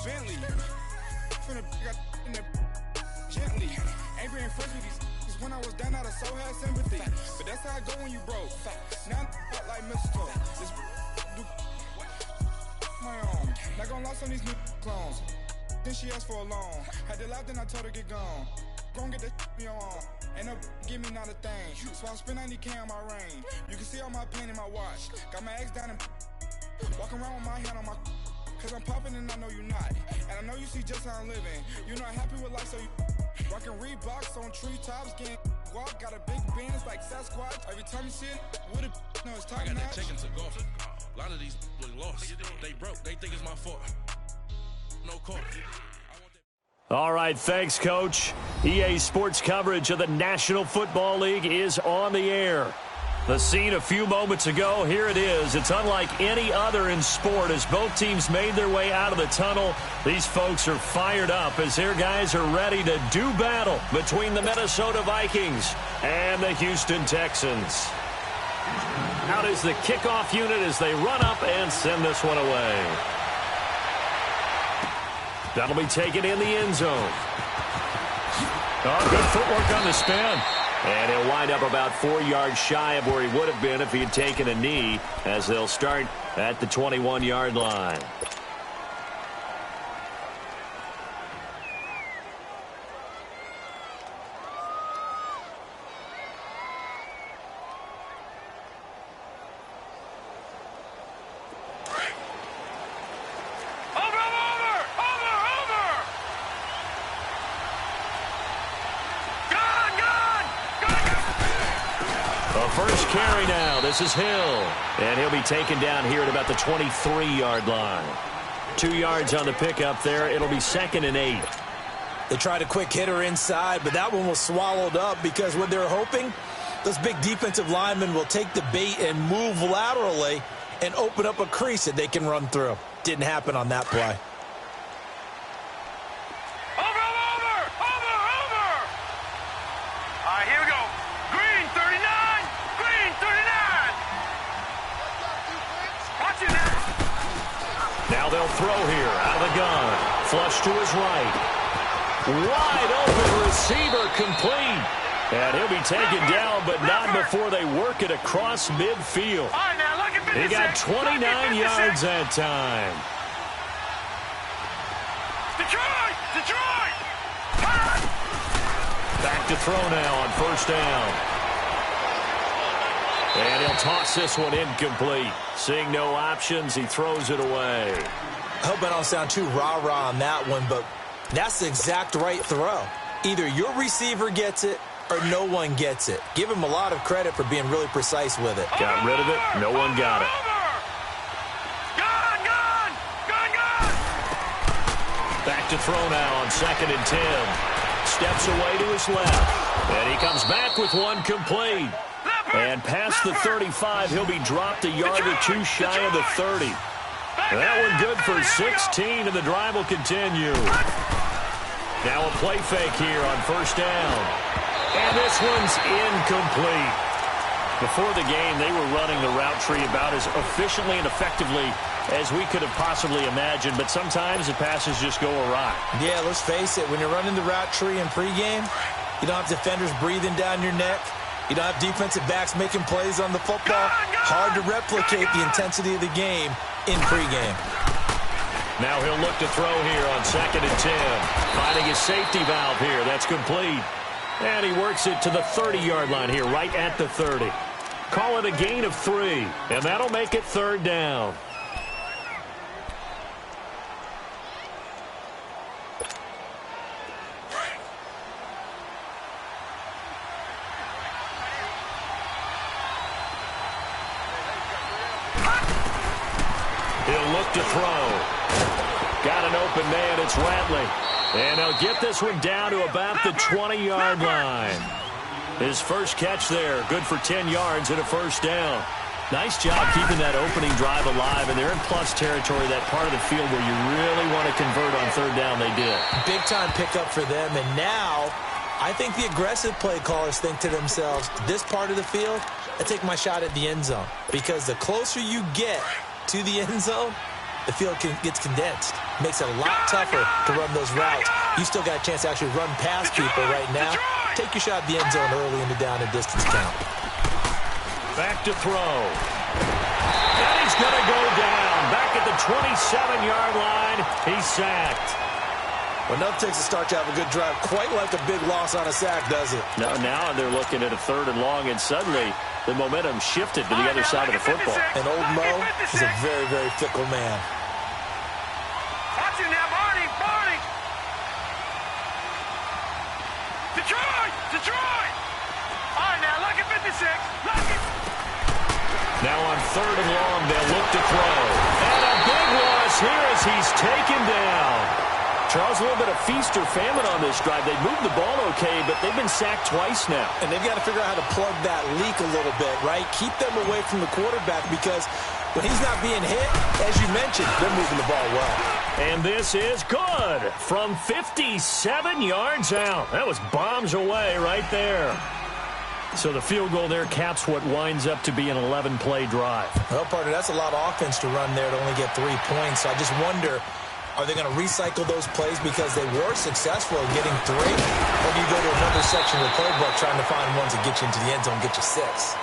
Bentley. Finna got in the gently. Ain't been friends with these. When I was down, I so had sympathy. But that's how I go when you broke. Now I'm like mistletoe. This do my own. Not gonna lost on these new clones. Then she asked for a loan. Had to laugh, then I told her get gone. Gon' get that me on. Ain't no give me not a thing. So I spend 90K on my ring. You can see all my pain in my watch. Got my ex down and walking around with my hand on my. Cause I'm popping and I know you not. And I know you see just how I'm living. You're not happy with life, so you rockin' Reeboks on treetops, getting walk. Got a big Benz like Sasquatch. Every time you see it, with it, no, it's top I got notch. that check into golf. A lot of these look lost. They broke. They think it's my fault. No court. All right, thanks, Coach. EA Sports coverage of the National Football League is on the air. The scene a few moments ago, here it is. It's unlike any other in sport as both teams made their way out of the tunnel. These folks are fired up as their guys are ready to do battle between the Minnesota Vikings and the Houston Texans. Out is the kickoff unit as they run up and send this one away. That'll be taken in the end zone. Oh, good footwork on the spin. And he'll wind up about 4 yards shy of where he would have been if he had taken a knee, as they'll start at the 21-yard line. First carry now. This is Hill. And he'll be taken down here at about the 23-yard line. 2 yards on the pickup there. It'll be 2nd and 8. They tried a quick hitter inside, but that one was swallowed up because what they're hoping, those big defensive linemen will take the bait and move laterally and open up a crease that they can run through. Didn't happen on that play. Now they'll throw here out of the gun. Flush to his right. Wide open receiver complete. And he'll be taken down, but not before they work it across midfield. He got 29 yards that time. Detroit! Back to throw now on first down. And he'll toss this one incomplete. Seeing no options, he throws it away. I hope I don't sound too rah-rah on that one, but that's the exact right throw. Either your receiver gets it or no one gets it. Give him a lot of credit for being really precise with it. Got rid of it. No one got it. Gun! Back to throw now on 2nd and 10. Steps away to his left. And he comes back with one complete. And past the 35, he'll be dropped a yard or two shy of the 30. That one good for 16, and the drive will continue. Now a play fake here on first down. And this one's incomplete. Before the game, they were running the route tree about as efficiently and effectively as we could have possibly imagined, but sometimes the passes just go awry. Yeah, let's face it, when you're running the route tree in pregame, you don't have defenders breathing down your neck. You don't have defensive backs making plays on the football. Hard to replicate the intensity of the game in pregame. Now he'll look to throw here on 2nd and 10. Finding his safety valve here. That's complete. And he works it to the 30-yard line here, right at the 30. Call it a gain of 3, and that'll make it 3rd down. He'll look to throw. Got an open man. It's Ratley. And they'll get this one down to about the 20-yard line. His first catch there. Good for 10 yards and a first down. Nice job keeping that opening drive alive. And they're in plus territory, that part of the field where you really want to convert on 3rd down. They did. Big-time pickup for them. And now I think the aggressive play callers think to themselves, this part of the field, I take my shot at the end zone. Because the closer you get to the end zone, the field gets condensed. Makes it a lot tougher to run those routes. You still got a chance to actually run past people right now. Take your shot at the end zone early in the down and distance count. Back to throw. And he's going to go down. Back at the 27-yard line. He's sacked. Well, nothing takes a start to have a good drive. Quite like a big loss on a sack, does it? No, now they're looking at a 3rd and long, and suddenly the momentum shifted to the other side of the football. And old Mo is a very, very fickle man. Watch it now, Barney! Detroit! All right, now, look at 56. Look it! Now on 3rd and long, they'll look to throw. And a big loss here as he's taken down. Charles, a little bit of feast or famine on this drive. They moved the ball okay, but they've been sacked twice now. And they've got to figure out how to plug that leak a little bit, right? Keep them away from the quarterback because when he's not being hit, as you mentioned, they're moving the ball well. And this is good from 57 yards out. That was bombs away right there. So the field goal there caps what winds up to be an 11-play drive. Well, partner, that's a lot of offense to run there to only get 3 points. So I just wonder, are they going to recycle those plays because they were successful in getting 3? Or do you go to another section of the playbook trying to find ones that get you into the end zone and get you 6?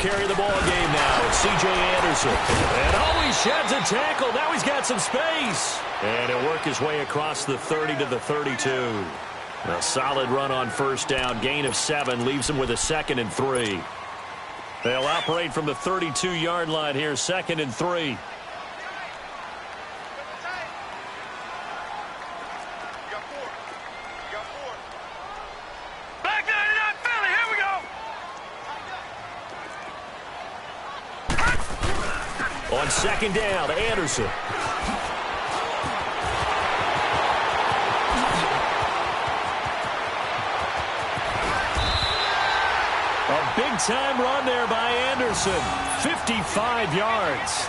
Carry the ball game now. It's C.J. Anderson. And he sheds a tackle. Now he's got some space. And he'll work his way across the 30 to the 32. A solid run on 1st down. Gain of 7 leaves him with a 2nd and 3. They'll operate from the 32-yard line here. 2nd and 3. On 2nd down, Anderson. A big-time run there by Anderson. 55 yards.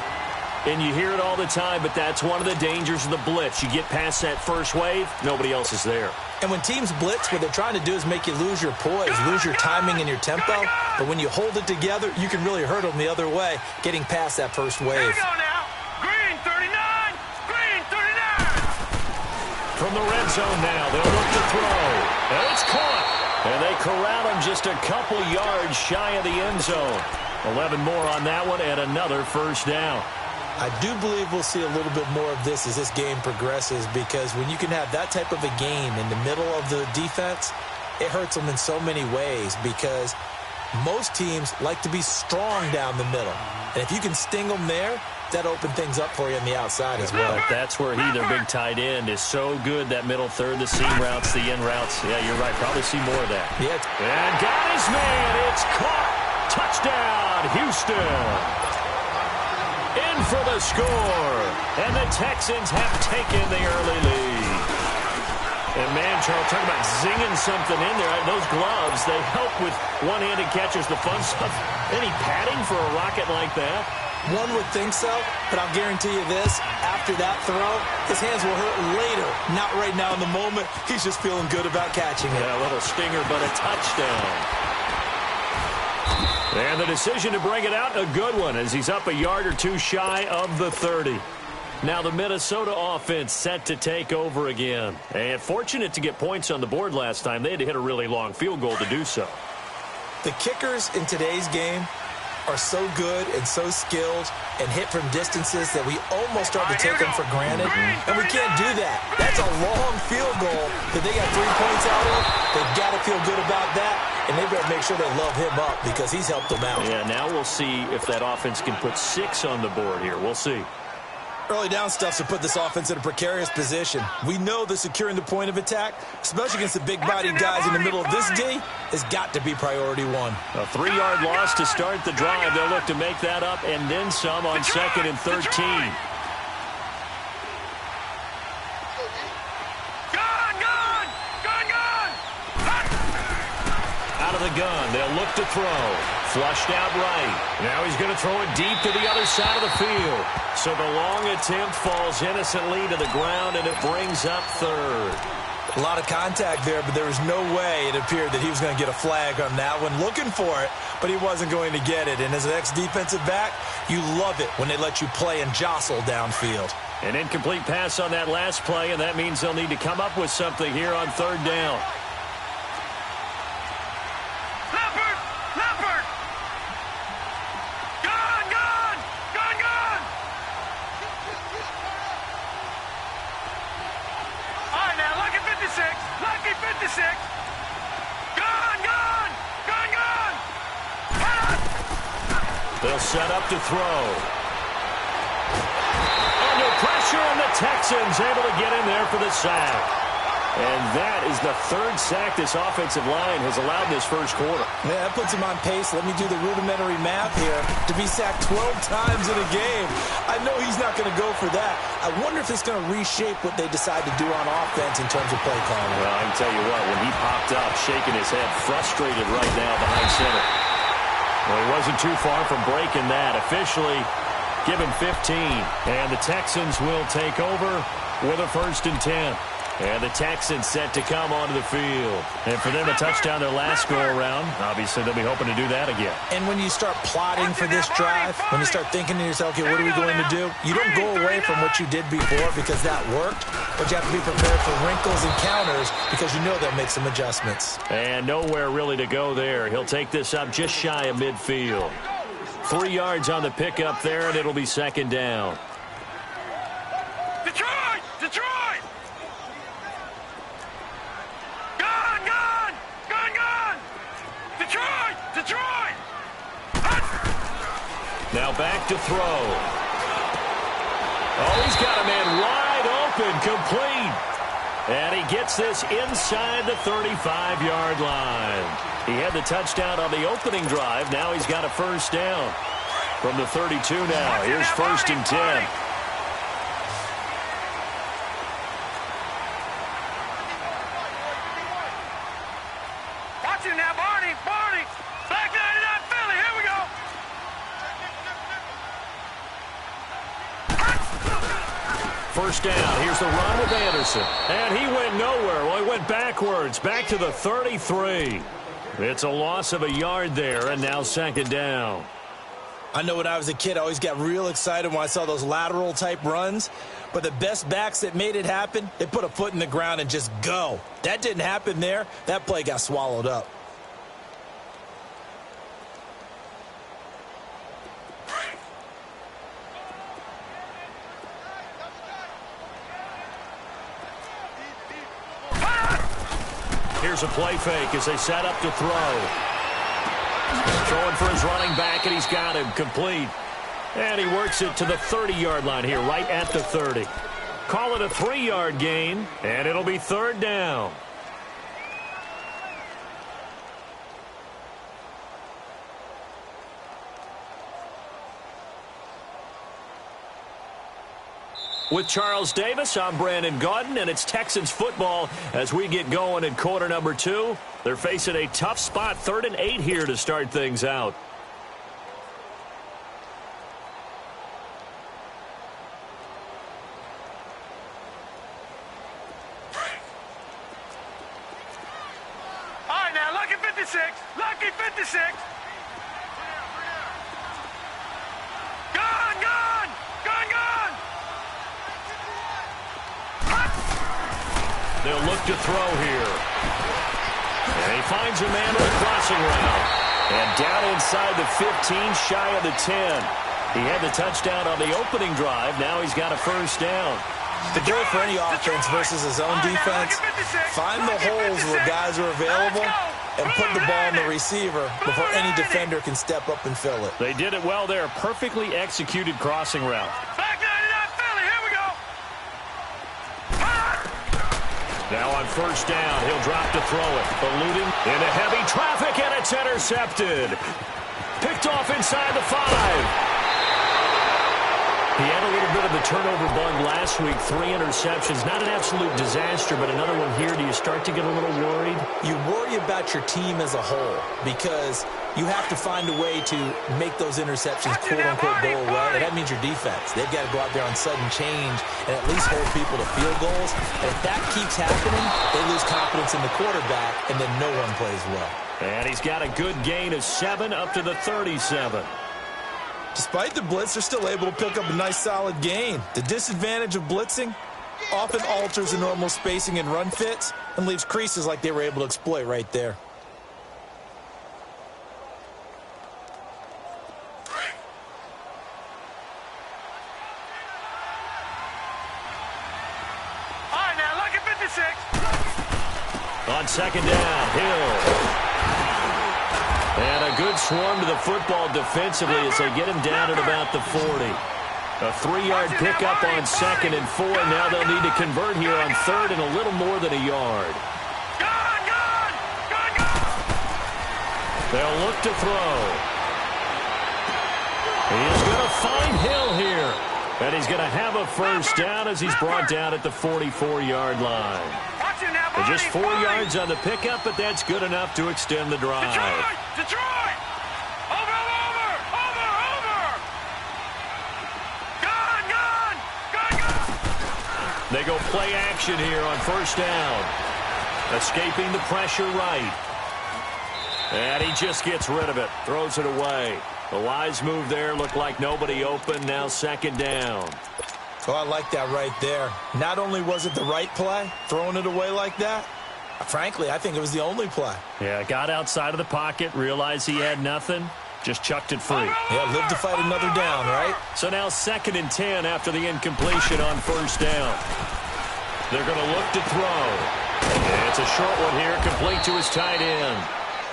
And you hear it all the time, but that's one of the dangers of the blitz. You get past that first wave, nobody else is there. And when teams blitz, what they're trying to do is make you lose your poise, lose your timing and your tempo. But when you hold it together, you can really hurt them the other way, getting past that first wave. Here we go now. Green 39. Green 39. From the red zone now, they'll look to throw. And it's caught. And they corral him just a couple yards shy of the end zone. 11 more on that one and another 1st down. I do believe we'll see a little bit more of this as this game progresses because when you can have that type of a game in the middle of the defense, it hurts them in so many ways because most teams like to be strong down the middle. And if you can sting them there, that opens things up for you on the outside as well. But that's where their big tight end, is so good, that middle third, the seam routes, the in routes. Yeah, you're right. Probably see more of that. Yeah. And got his man. It's caught. Touchdown, Houston. In for the score. And the Texans have taken the early lead. And, man, Charles, talk about zinging something in there. Those gloves, they help with one-handed catches, the fun stuff. Any padding for a rocket like that? One would think so, but I'll guarantee you this. After that throw, his hands will hurt later. Not right now in the moment. He's just feeling good about catching it. Yeah, a little stinger, but a touchdown. And the decision to bring it out, a good one, as he's up a yard or two shy of the 30. Now the Minnesota offense set to take over again. And fortunate to get points on the board last time. They had to hit a really long field goal to do so. The kickers in today's game are so good and so skilled and hit from distances that we almost start to take them for granted. And we can't do that. That's a long field goal that they got 3 points out of. They've got to feel good about that, and they better make sure they love him up because he's helped them out. Yeah, now we'll see if that offense can put 6 on the board here. We'll see. Early down stuff to put this offense in a precarious position. We know that securing the point of attack, especially against the big-bodied guys in the middle of this D, has got to be priority one. A 3-yard loss to start the drive. They'll look to make that up and then some on 2nd and 13. Out of the the gun. They'll look to throw. Flushed out right. Now he's going to throw it deep to the other side of the field. So the long attempt falls innocently to the ground, and it brings up third. A lot of contact there, but there was no way it appeared that he was going to get a flag on that one. Looking for it, but he wasn't going to get it. And as an ex-defensive back, you love it when they let you play and jostle downfield. An incomplete pass on that last play, and that means they'll need to come up with something here on third down. They'll set up to throw. Under pressure, and the Texans able to get in there for the sack. And that is the third sack this offensive line has allowed this first quarter. Yeah, that puts him on pace. Let me do the rudimentary math here. To be sacked 12 times in a game, I know he's not going to go for that. I wonder if it's going to reshape what they decide to do on offense in terms of play calling. Well, I can tell you what, when he popped up, shaking his head, frustrated right now behind center. Well, he wasn't too far from breaking that. Officially, give him 15. And the Texans will take over with a 1st and 10. And the Texans set to come onto the field. And for them, a touchdown their last go-around. Obviously, they'll be hoping to do that again. And when you start plotting for this drive, when you start thinking to yourself, okay, what are we going to do? You don't go away from what you did before because that worked. But you have to be prepared for wrinkles and counters because you know they'll make some adjustments. And nowhere really to go there. He'll take this up just shy of midfield. 3 yards on the pickup there, and it'll be 2nd down. Detroit! Detroit! Detroit! Now back to throw. Oh, he's got a man wide open, complete. And he gets this inside the 35-yard line. He had the touchdown on the opening drive. Now he's got a 1st down. From the 32 now, here's 1st and 10. First down. Here's the run with Anderson. And he went nowhere. Well, he went backwards. Back to the 33. It's a loss of a yard there, and now 2nd down. I know when I was a kid, I always got real excited when I saw those lateral-type runs. But the best backs that made it happen, they put a foot in the ground and just go. That didn't happen there. That play got swallowed up. Here's a play fake as they set up to throw. Throwing for his running back, and he's got him complete. And he works it to the 30-yard line here, right at the 30. Call it a 3-yard gain, and it'll be 3rd down. With Charles Davis, I'm Brandon Gaudin, and it's Texans football as we get going in quarter number 2. They're facing a tough spot, 3rd and 8 here to start things out. All right, now, lucky 56. Lucky 56. Gone, gone, gone, gone. They'll look to throw here. And he finds a man with a crossing route. And down inside the 15, shy of the 10. He had the touchdown on the opening drive. Now he's got a 1st down. The goal for any offense versus his own defense, find the holes where guys are available and put the ball in the receiver before any defender can step up and fill it. They did it well there. Perfectly executed crossing route. Back 99 Philly, here we go. Now on 1st down, he'll drop to throw it. Eluding into heavy traffic, and it's intercepted. Picked off inside the 5. He had a little bit of the turnover bug last week, 3 interceptions. Not an absolute disaster, but another one here. Do you start to get a little worried? You worry about your team as a whole because you have to find a way to make those interceptions, quote-unquote, go away, and that means your defense. They've got to go out there on sudden change and at least hold people to field goals. And if that keeps happening, they lose confidence in the quarterback, and then no one plays well. And he's got a good gain of 7 up to the 37. Despite the blitz, they're still able to pick up a nice, solid gain. The disadvantage of blitzing often alters the normal spacing and run fits and leaves creases like they were able to exploit right there. All right, now, look at 56. On second down, Hill. And a good swarm to the football defensively as they get him down at about the 40. A 3-yard pickup on 2nd and 4. Now they'll need to convert here on 3rd and a little more than a yard. They'll look to throw. He is going to find Hill here. And he's going to have a first down as he's brought down at the 44-yard line. Just 4 yards on the pickup, but that's good enough to extend the drive. Detroit! Over! Gone! They go play action here on first down. Escaping the pressure right. And he just gets rid of it. Throws it away. A wise move there. Looked like nobody open. Now 2nd down. Oh, I like that right there. Not only was it the right play, throwing it away like that, frankly, I think it was the only play. Yeah, got outside of the pocket, realized he had nothing, just chucked it free. Yeah, live to fight another down, right? So now 2nd and 10 after the incompletion on first down. They're going to look to throw. And it's a short one here, complete to his tight end.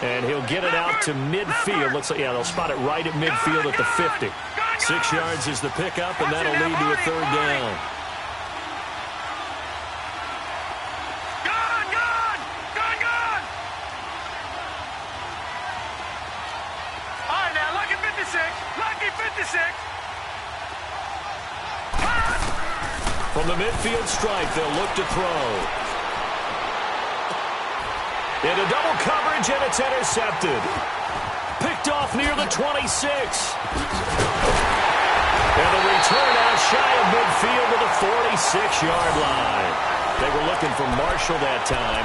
And he'll get it out to midfield. Looks like, yeah, they'll spot it right at midfield at the 50. 6 yards is the pickup, and that'll lead to a 3rd down. Gone! All right, now, lucky 56. Lucky 56. From the midfield stripe, they'll look to throw. Into double coverage, and it's intercepted. Picked off near the 26. And the return out shy of midfield to the 46-yard line. They were looking for Marshall that time.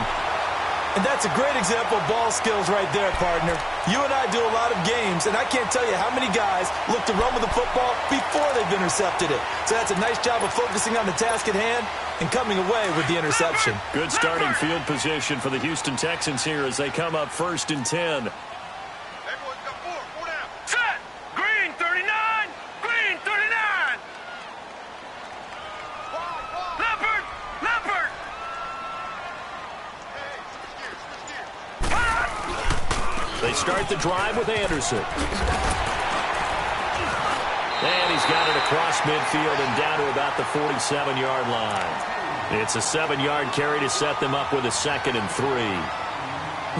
And that's a great example of ball skills right there, partner. You and I do a lot of games, and I can't tell you how many guys look to run with the football before they've intercepted it. So that's a nice job of focusing on the task at hand and coming away with the interception. Good starting field position for the Houston Texans here as they come up 1st and 10. Set! Green 39! Green 39! Leopard! They start the drive with Anderson. And he's got it across midfield and down to about the 47-yard line. It's a 7-yard carry to set them up with a 2nd and 3.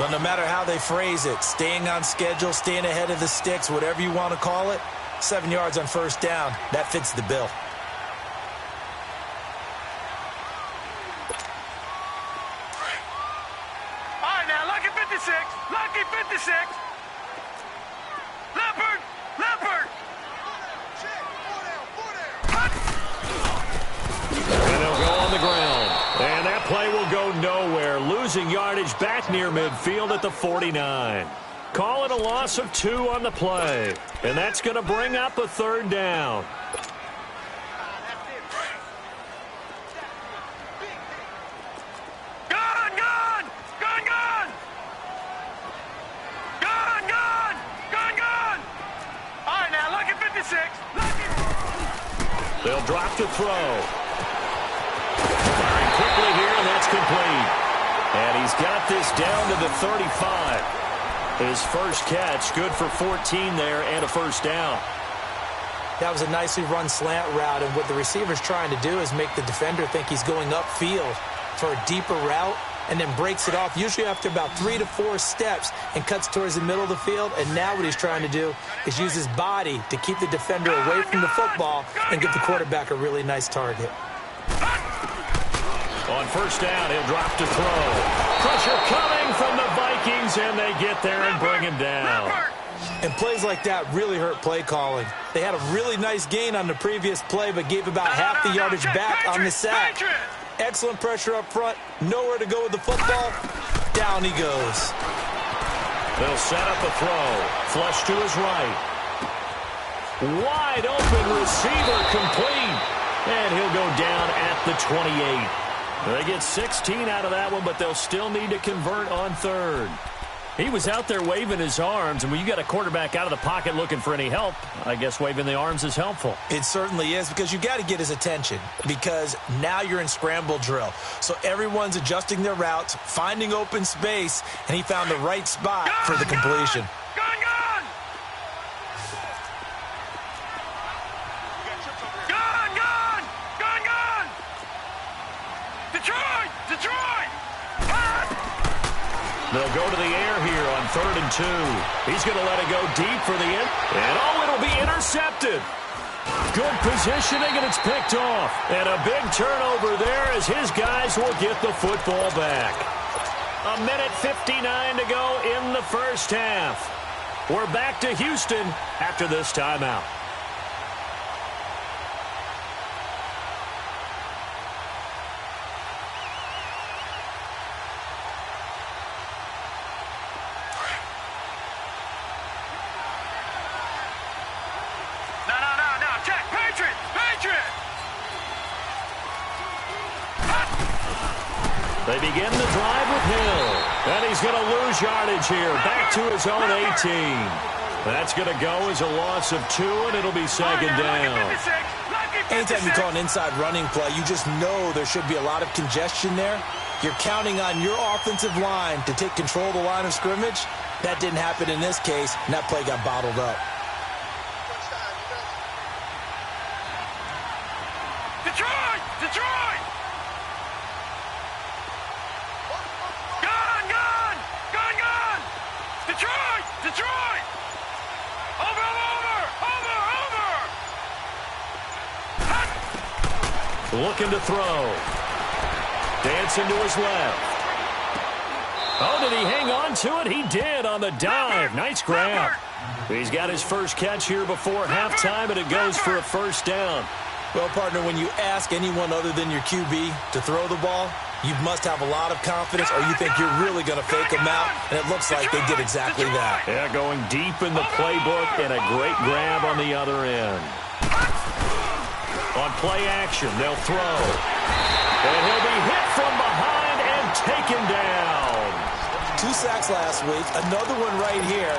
Well, no matter how they phrase it, staying on schedule, staying ahead of the sticks, whatever you want to call it, 7 yards on first down, that fits the bill. All right, now, lucky 56. Lucky 56. Leopard! And they'll go on the ground. And that play will go nowhere. Losing yardage back near midfield at the 49. Call it a loss of 2 on the play. And that's going to bring up a 3rd down. All right, now, lucky 56. They'll drop to throw. Firing quickly here, and that's complete. And he's got this down to the 35. His first catch, good for 14 there and a first down. That was a nicely run slant route, and what the receiver's trying to do is make the defender think he's going upfield for a deeper route, and then breaks it off, usually after about 3 to 4 steps, and cuts towards the middle of the field. And now what he's trying to do is use his body to keep the defender away from the football and give the quarterback a really nice target. On first down, he'll drop to throw. Pressure coming from the Vikings, and they get there and bring him down. And plays like that really hurt play calling. They had a really nice gain on the previous play, but gave about half the yardage back on the sack. Excellent pressure up front. Nowhere to go with the football. Down he goes. They'll set up a throw. Flush to his right. Wide open receiver complete. And he'll go down at the 28. They get 16 out of that one, but they'll still need to convert on third. He was out there waving his arms, and when you got a quarterback out of the pocket looking for any help, I guess waving the arms is helpful. It certainly is, because you got to get his attention, because now you're in scramble drill. So everyone's adjusting their routes, finding open space, and he found the right spot for the completion. They'll go to the air here on 3rd and 2. He's going to let it go deep for the end. And, it'll be intercepted. Good positioning, and it's picked off. And a big turnover there as his guys will get the football back. 1:59 to go in the first half. We're back to Houston after this timeout. They begin the drive with Hill. And he's going to lose yardage here. Back to his own 18. That's going to go as a loss of 2, and it'll be second down. Anytime you call an inside running play, you just know there should be a lot of congestion there. You're counting on your offensive line to take control of the line of scrimmage. That didn't happen in this case, and that play got bottled up. Detroit! Detroit! Detroit! Detroit! Over! Looking to throw. Dancing to his left. Oh, did he hang on to it? He did on the dive. Nice grab. He's got his first catch here before halftime, and it goes for a first down. Well, partner, when you ask anyone other than your QB to throw the ball, you must have a lot of confidence, or you think you're really going to fake them out, and it looks like they did exactly that. Yeah, going deep in the playbook, and a great grab on the other end. On play action, they'll throw. And he'll be hit from behind and taken down. 2 sacks last week, another one right here.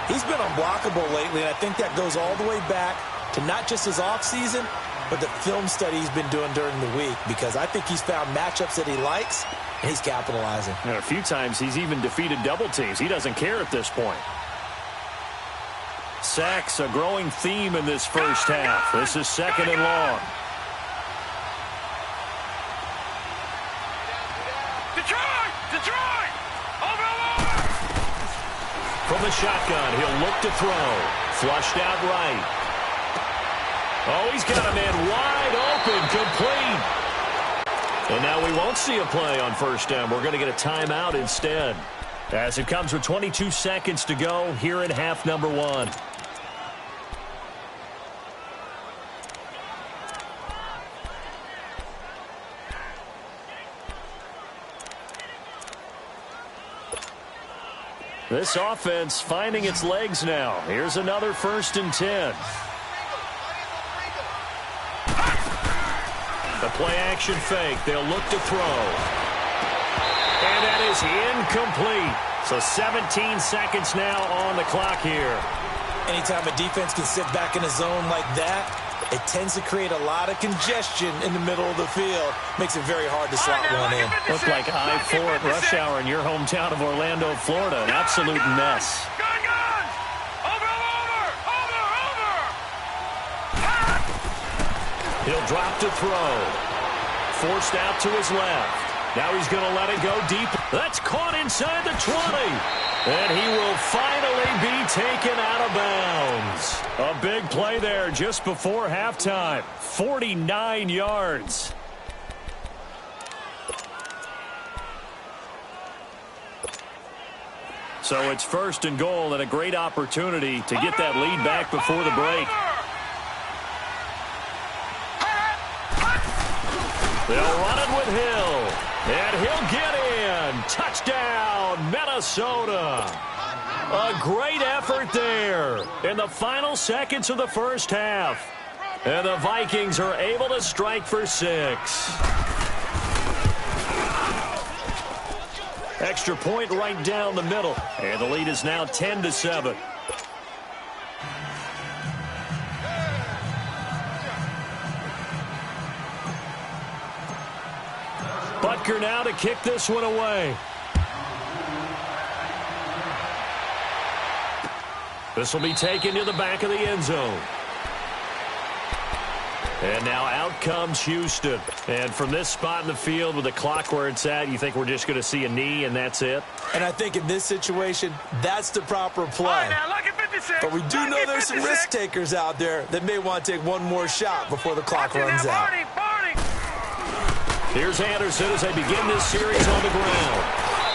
He's been unblockable lately, and I think that goes all the way back to not just his offseason, but the film study he's been doing during the week, because I think he's found matchups that he likes, and he's capitalizing. And a few times he's even defeated double teams. He doesn't care at this point. Sacks, a growing theme in this first half. This is 2nd and long. Detroit! Detroit! Over! From the shotgun, he'll look to throw. Flushed out right. Oh, he's got a man wide open, complete. And now we won't see a play on first down. We're going to get a timeout instead, as it comes with 22 seconds to go here in half number 1. This offense finding its legs now. Here's another 1st and 10. The play-action fake. They'll look to throw. And that is incomplete. So 17 seconds now on the clock here. Anytime a defense can sit back in a zone like that, it tends to create a lot of congestion in the middle of the field. Makes it very hard to slot one in. Looked like I-4 at rush hour in your hometown of Orlando, Florida. An absolute mess. He'll drop to throw. Forced out to his left. Now he's going to let it go deep. That's caught inside the 20. And he will finally be taken out of bounds. A big play there just before halftime. 49 yards. So it's 1st and goal and a great opportunity to get that lead back before the break. They'll run it with Hill. And he'll get in. Touchdown, Minnesota. A great effort there in the final seconds of the first half. And the Vikings are able to strike for 6. Extra point right down the middle. And the lead is now 10-7. Butker now to kick this one away. This will be taken to the back of the end zone. And now out comes Houston. And from this spot in the field with the clock where it's at, you think we're just going to see a knee and that's it? And I think in this situation, that's the proper play. But we do know there's some risk takers out there that may want to take one more shot before the clock runs out. Here's Anderson as they begin this series on the ground.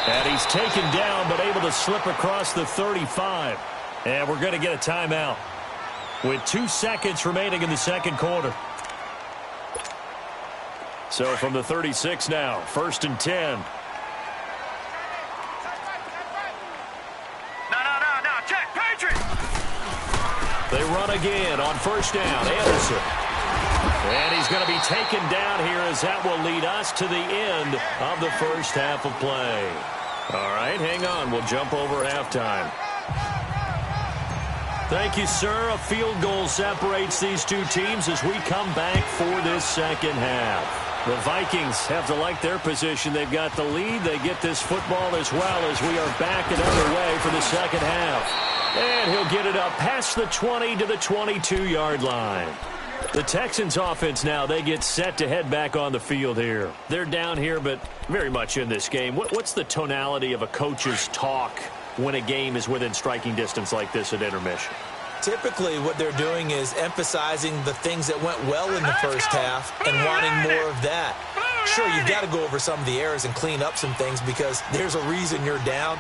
And he's taken down but able to slip across the 35. And we're going to get a timeout with 2 seconds remaining in the second quarter. So from the 36 now, 1st and 10. No, check, Patriots! They run again on 1st down, Anderson. And he's going to be taken down here as that will lead us to the end of the first half of play. All right, hang on. We'll jump over halftime. Thank you, sir. A field goal separates these two teams as we come back for this second half. The Vikings have to like their position. They've got the lead. They get this football as well as we are back and underway for the second half. And he'll get it up past the 20 to the 22-yard line. The Texans offense now, they get set to head back on the field here. They're down here, but very much in this game. What's the tonality of a coach's talk when a game is within striking distance like this at intermission? Typically, what they're doing is emphasizing the things that went well in the first half and wanting more of that. Sure, you've got to go over some of the errors and clean up some things because there's a reason you're down.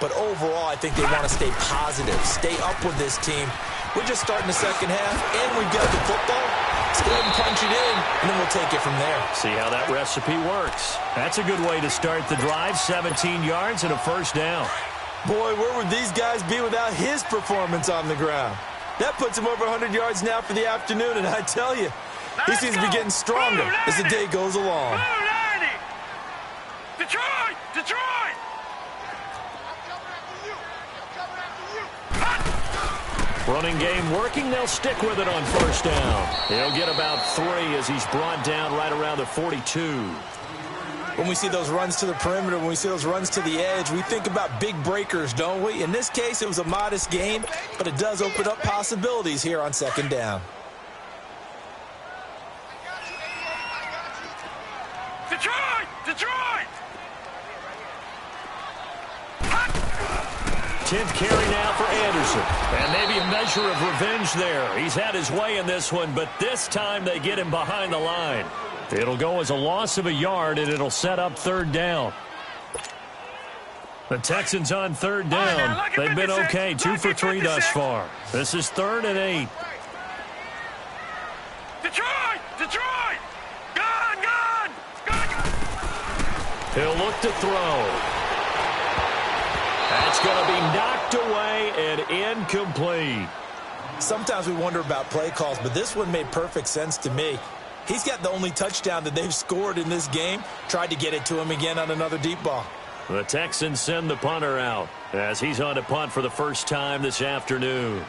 But overall, I think they want to stay positive, stay up with this team. We're just starting the second half, and we've got the football. Let's go ahead and punch it in, and then we'll take it from there. See how that recipe works. That's a good way to start the drive. 17 yards and a 1st down. Boy, where would these guys be without his performance on the ground? That puts him over 100 yards now for the afternoon, and I tell you, he seems to be getting stronger as the day goes along. Detroit! Running game working. They'll stick with it on 1st down. He'll get about 3 as he's brought down right around the 42. When we see those runs to the perimeter, when we see those runs to the edge, we think about big breakers, don't we? In this case, it was a modest gain, but it does open up possibilities here on 2nd down. Detroit! 10th carry now for Anderson. And maybe a measure of revenge there. He's had his way in this one, but this time they get him behind the line. It'll go as a loss of a yard, and it'll set up 3rd down. The Texans on 3rd down. They've been okay, 2 for 3 thus far. This is 3rd and 8. Detroit! Gone! He'll look to throw. That's going to be knocked away and incomplete. Sometimes we wonder about play calls, but this one made perfect sense to me. He's got the only touchdown that they've scored in this game. Tried to get it to him again on another deep ball. The Texans send the punter out as he's on to punt for the first time this afternoon.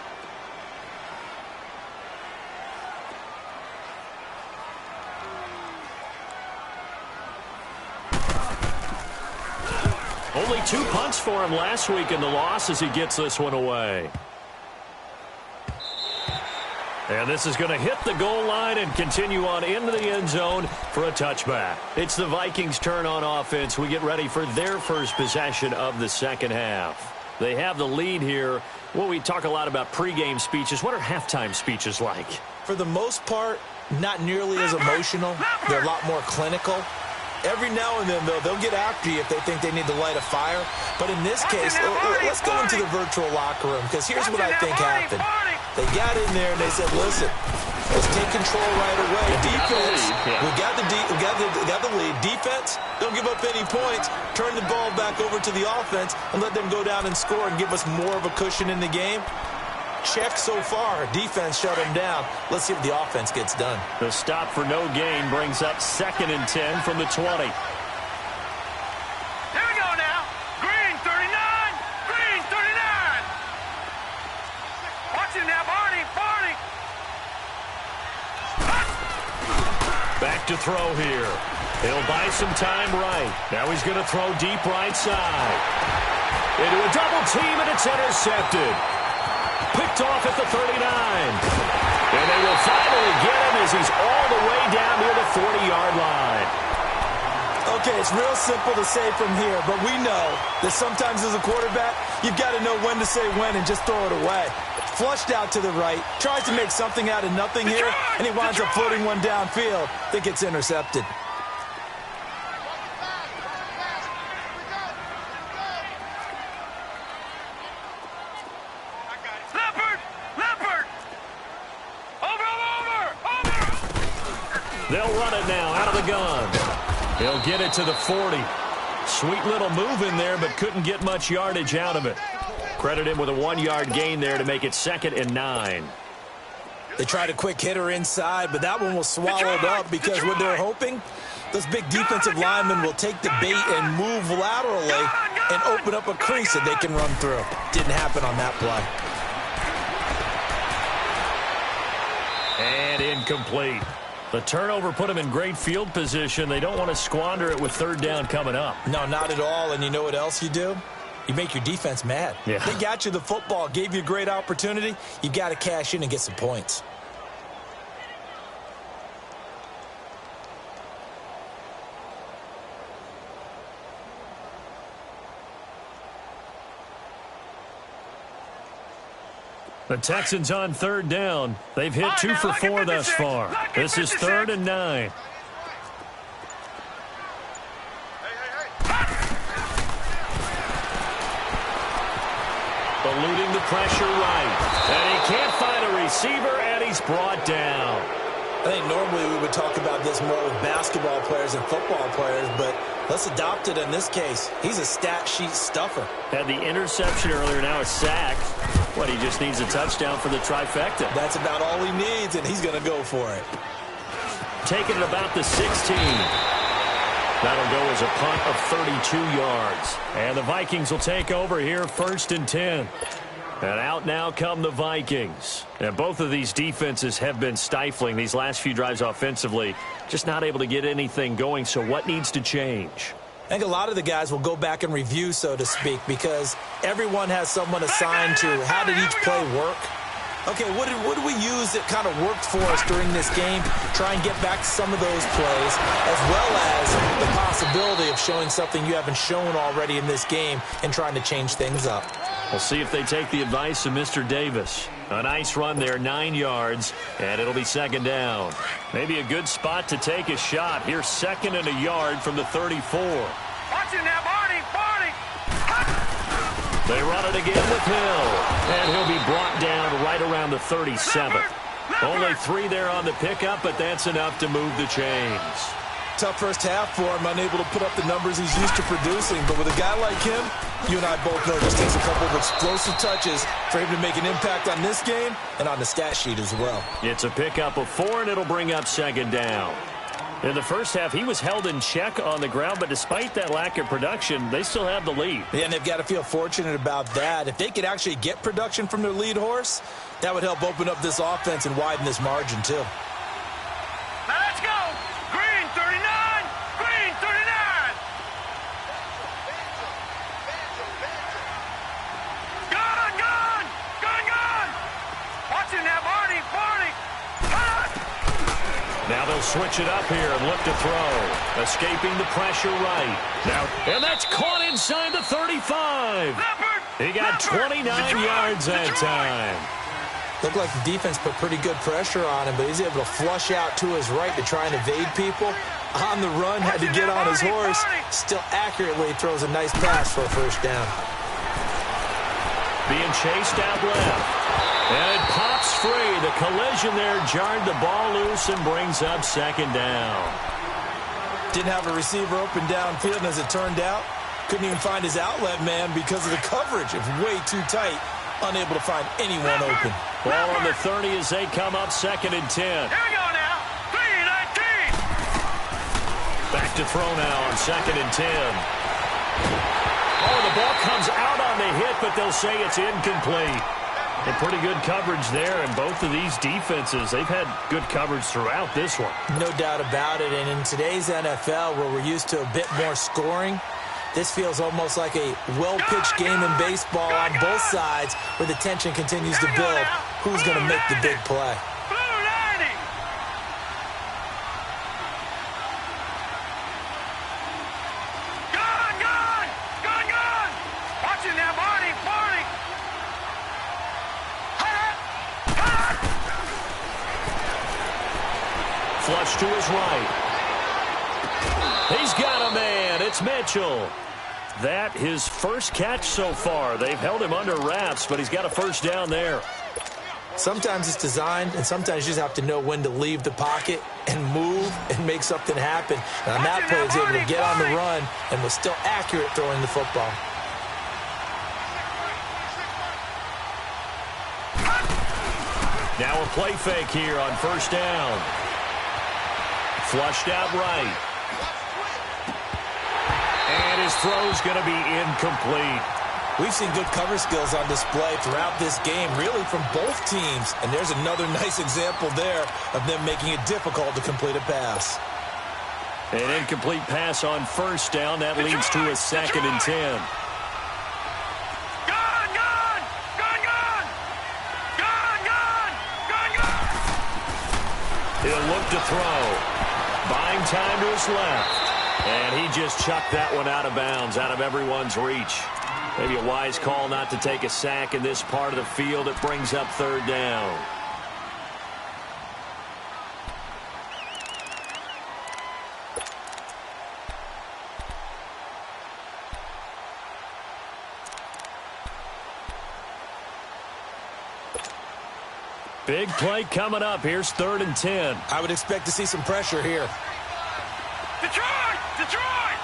Only 2 punts for him last week in the loss as he gets this one away. And this is going to hit the goal line and continue on into the end zone for a touchback. It's the Vikings' turn on offense. We get ready for their first possession of the second half. They have the lead here. Well, we talk a lot about pregame speeches. What are halftime speeches like? For the most part, not nearly as emotional. They're a lot more clinical. Every now and then, though, they'll get after you if they think they need to light a fire. But in this case, let's go into the virtual locker room, because here's what I think happened. They got in there and they said, listen, let's take control right away. Defense, we got the lead. Defense, don't give up any points. Turn the ball back over to the offense and let them go down and score and give us more of a cushion in the game. Check so far. Defense shut them down. Let's see if the offense gets done. The stop for no gain brings up 2nd and 10 from the 20. Here we go now. Green 39. Green 39. Watch him now, Barney. Back to throw here. He'll buy some time right. Now he's going to throw deep right side. Into a double team, and it's intercepted. Picked off at the 39. And they will finally get him as he's all the way down near the 40-yard line. Okay, it's real simple to say from here, but we know that sometimes as a quarterback, you've got to know when to say when and just throw it away. Flushed out to the right, tries to make something out of nothing here, and he winds up floating one downfield that gets intercepted. They'll run it now out of the gun. He'll get it to the 40. Sweet little move in there, but couldn't get much yardage out of it. Credit him with a 1-yard gain there to make it 2nd and 9. They tried a quick hitter inside, but that one was swallowed up because what they're hoping, those big defensive linemen will take the bait and move laterally and open up a crease that they can run through. Didn't happen on that play. And incomplete. The turnover put them in great field position. They don't want to squander it with 3rd down coming up. No, not at all. And you know what else you do? You make your defense mad. Yeah. They got you the football, gave you a great opportunity. You got to cash in and get some points. The Texans on 3rd down. They've hit 2 for 4 thus far. This is 3rd and 9. Eluding the pressure right. And he can't find a receiver, and he's brought down. I think normally we would talk about this more with basketball players and football players, but let's adopt it in this case. He's a stat sheet stuffer. Had the interception earlier, now a sack. What, he just needs a touchdown for the trifecta. That's about all he needs, and he's going to go for it. Taking it about the 16. That'll go as a punt of 32 yards. And the Vikings will take over here 1st and 10. And out now come the Vikings. And both of these defenses have been stifling these last few drives offensively. Just not able to get anything going, so what needs to change? I think a lot of the guys will go back and review, so to speak, because everyone has someone assigned to how did each play work. Okay, what did we use that kind of worked for us during this game? Try and get back to some of those plays, as well as the possibility of showing something you haven't shown already in this game and trying to change things up. We'll see if they take the advice of Mr. Davis. A nice run there, 9 yards, and it'll be 2nd down. Maybe a good spot to take a shot. Here's 2nd and a yard from the 34. Watch him now, Barney. They run it again with Hill, and he'll be brought down right around the 37th. Only 3 there on the pickup, but that's enough to move the chains. Tough first half for him, unable to put up the numbers he's used to producing. But with a guy like him, you and I both know it just takes a couple of explosive touches for him to make an impact on this game and on the stat sheet as well. It's a pickup of 4, and it'll bring up 2nd down. In the first half, he was held in check on the ground, but despite that lack of production, they still have the lead. Yeah, and they've got to feel fortunate about that. If they could actually get production from their lead horse, that would help open up this offense and widen this margin, too. Now let's go. Green 39. Green 39. Gun. Watch him now, Barney. He'll switch it up here and look to throw. Escaping the pressure right. Now, and that's caught inside the 35. He got 29 yards that time. Looked like the defense put pretty good pressure on him, but he's able to flush out to his right to try and evade people. On the run, had to get on his horse. Still accurately throws a nice pass for a first down. Being chased out left. And it pops free. The collision there jarred the ball loose and brings up second down. Didn't have a receiver open downfield, and as it turned out, couldn't even find his outlet man because of the coverage. It was way too tight. Unable to find anyone open. Ball on the 30 as they come up second and 10. Here we go now. 3-19. Back to throw now on second and 10. Oh, the ball comes out on the hit, but they'll say it's incomplete. And pretty good coverage there, and both of these defenses, they've had good coverage throughout this one. No doubt about it, and in today's NFL, where we're used to a bit more scoring, this feels almost like a well-pitched game in baseball on both sides where the tension continues to build. Who's going to make the big play? Flush to his right. He's got a man. It's Mitchell. That his first catch so far. They've held him under wraps, but he's got a first down there. Sometimes it's designed, and sometimes you just have to know when to leave the pocket and move and make something happen. And on that play, he was able to get on the run and was still accurate throwing the football. Now a play fake here on first down. Flushed out right. And his throw's going to be incomplete. We've seen good cover skills on display throughout this game, really from both teams. And there's another nice example there of them making it difficult to complete a pass. An incomplete pass on first down. That leads to a second and 10. He'll look to throw. Buying time to his left. And he just chucked that one out of bounds, out of everyone's reach. Maybe a wise call not to take a sack in this part of the field. It brings up third down. Big play coming up. Here's third and 10. I would expect to see some pressure here. Detroit! Detroit!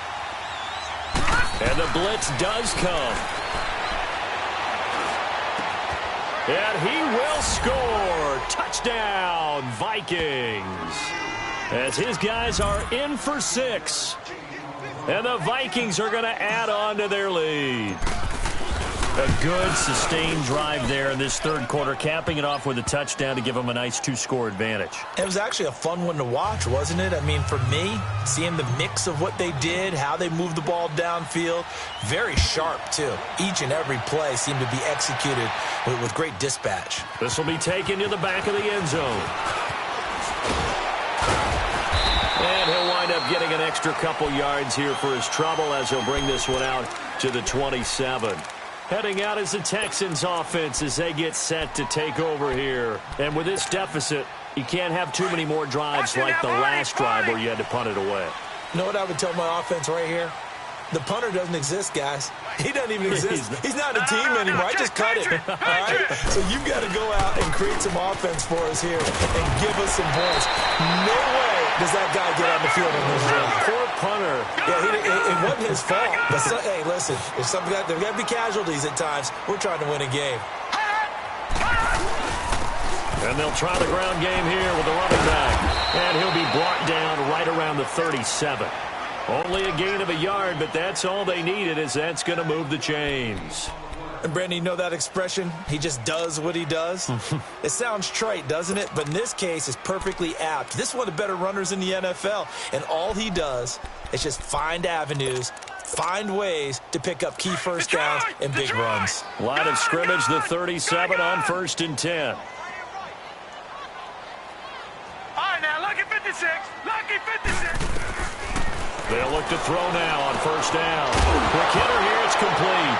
And the blitz does come. And he will score. Touchdown, Vikings. As his guys are in for 6. And the Vikings are going to add on to their lead. A good, sustained drive there in this third quarter, capping it off with a touchdown to give them a nice 2-score advantage. It was actually a fun one to watch, wasn't it? I mean, for me, seeing the mix of what they did, how they moved the ball downfield, very sharp, too. Each and every play seemed to be executed with great dispatch. This will be taken to the back of the end zone. And he'll wind up getting an extra couple yards here for his trouble as he'll bring this one out to the 27. Heading out is the Texans offense as they get set to take over here. And with this deficit, you can't have too many more drives like the last drive where you had to punt it away. You know what I would tell my offense right here? The punter doesn't exist, guys. He doesn't even exist. He's not a team anymore. I just cut it. All right? So you've got to go out and create some offense for us here and give us some points. No way does that guy get on the field in this game. Poor punter. Yeah, it wasn't his fault. But hey, listen, there's got to be casualties at times. We're trying to win a game. And they'll try the ground game here with the running back. And he'll be brought down right around the 37. Only a gain of a yard, but that's all they needed, as that's going to move the chains. And, Brandon, you know that expression? He just does what he does? It sounds trite, doesn't it? But in this case, it's perfectly apt. This is one of the better runners in the NFL, and all he does is just find avenues, find ways to pick up key first downs and big runs. Line of scrimmage, the 37 on 1st and 10. All right, now look at 57. 56. Lucky 56. They'll look to throw now on first down. Quick hitter here, it's complete.